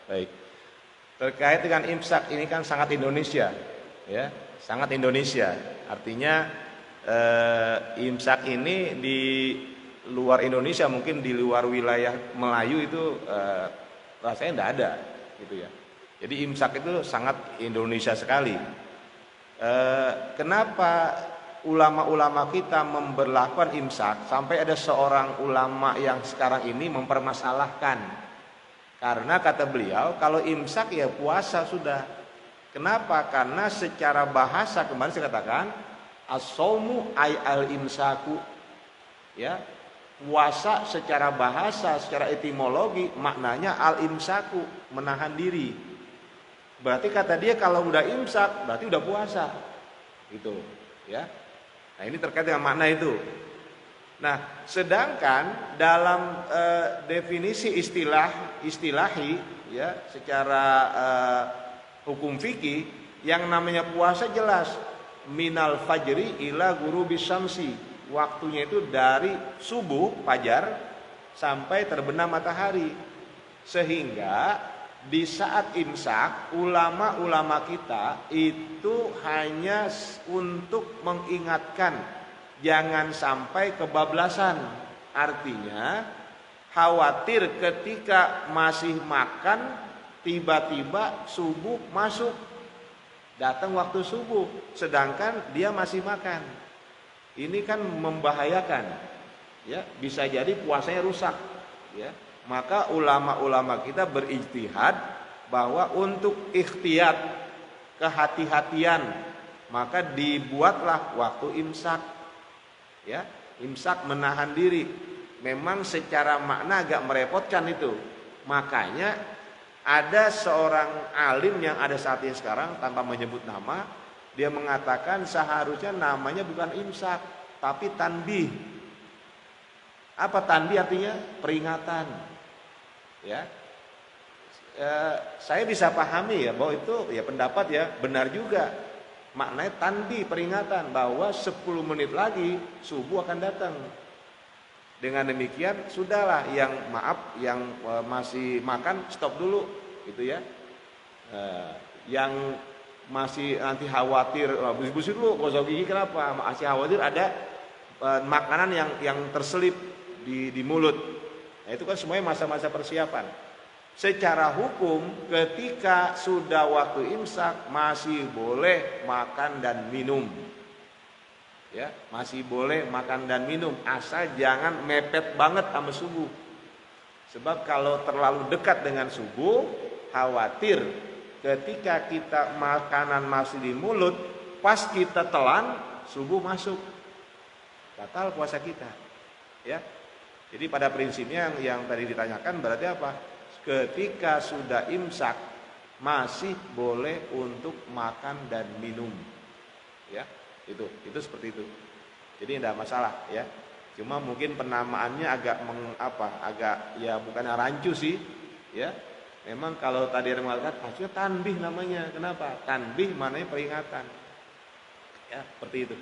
Baik. Terkait dengan imsak ini kan sangat Indonesia, ya, sangat Indonesia. Artinya imsak ini di luar Indonesia, mungkin di luar wilayah Melayu itu rasanya tidak ada, gitu ya. Jadi imsak itu sangat Indonesia sekali. Kenapa ulama-ulama kita memberlakukan imsak sampai ada seorang ulama yang sekarang ini mempermasalahkan? Karena kata beliau kalau imsak ya puasa sudah. Kenapa? Karena secara bahasa kemarin saya katakan as-saumu ay al-imsaku. Ya. Puasa secara bahasa, secara etimologi maknanya al-imsaku, menahan diri. Berarti kata dia kalau udah imsak berarti udah puasa. Gitu, ya. Nah, ini terkait dengan makna itu. Nah, sedangkan dalam definisi istilahi, ya, secara hukum fikih, yang namanya puasa jelas minal fajri ila ghurubis syamsi. Waktunya itu dari subuh fajar sampai terbenam matahari. Sehingga di saat imsak ulama-ulama kita itu hanya untuk mengingatkan jangan sampai kebablasan. Artinya khawatir ketika masih makan tiba-tiba subuh masuk, datang waktu subuh sedangkan dia masih makan. Ini kan membahayakan, ya, bisa jadi puasanya rusak, ya. Maka ulama-ulama kita berijtihad bahwa untuk ikhtiyat, kehati-hatian, maka dibuatlah waktu imsak. Ya, imsak menahan diri. Memang secara makna agak merepotkan itu. Makanya ada seorang alim yang ada saat ini sekarang tanpa menyebut nama, dia mengatakan seharusnya namanya bukan imsak tapi tanbih. Apa tanbih artinya? Peringatan. Ya. Saya bisa pahami ya bahwa itu ya pendapat ya benar juga. Maknanya tanbih, peringatan bahwa 10 menit lagi subuh akan datang. Dengan demikian sudahlah yang yang masih makan stop dulu gitu ya. Yang masih nanti khawatir bersih-bersih dulu gosok gigi, kenapa? Masih khawatir ada makanan yang terselip di mulut. Nah, itu kan semuanya masa-masa persiapan. Secara hukum ketika sudah waktu imsak masih boleh makan dan minum. Ya, masih boleh makan dan minum asal jangan mepet banget sama subuh. Sebab kalau terlalu dekat dengan subuh, khawatir ketika kita makanan masih di mulut, pas kita telan subuh masuk. Batal puasa kita. Ya. Jadi pada prinsipnya yang tadi ditanyakan berarti apa? Ketika sudah imsak masih boleh untuk makan dan minum, ya, itu seperti itu. Jadi tidak masalah, ya. Cuma mungkin penamaannya agak agak ya bukannya rancu sih, ya. Memang kalau tadi ada mengatakan harusnya tanbih namanya. Kenapa? Tanbih maknanya peringatan, ya, seperti itu.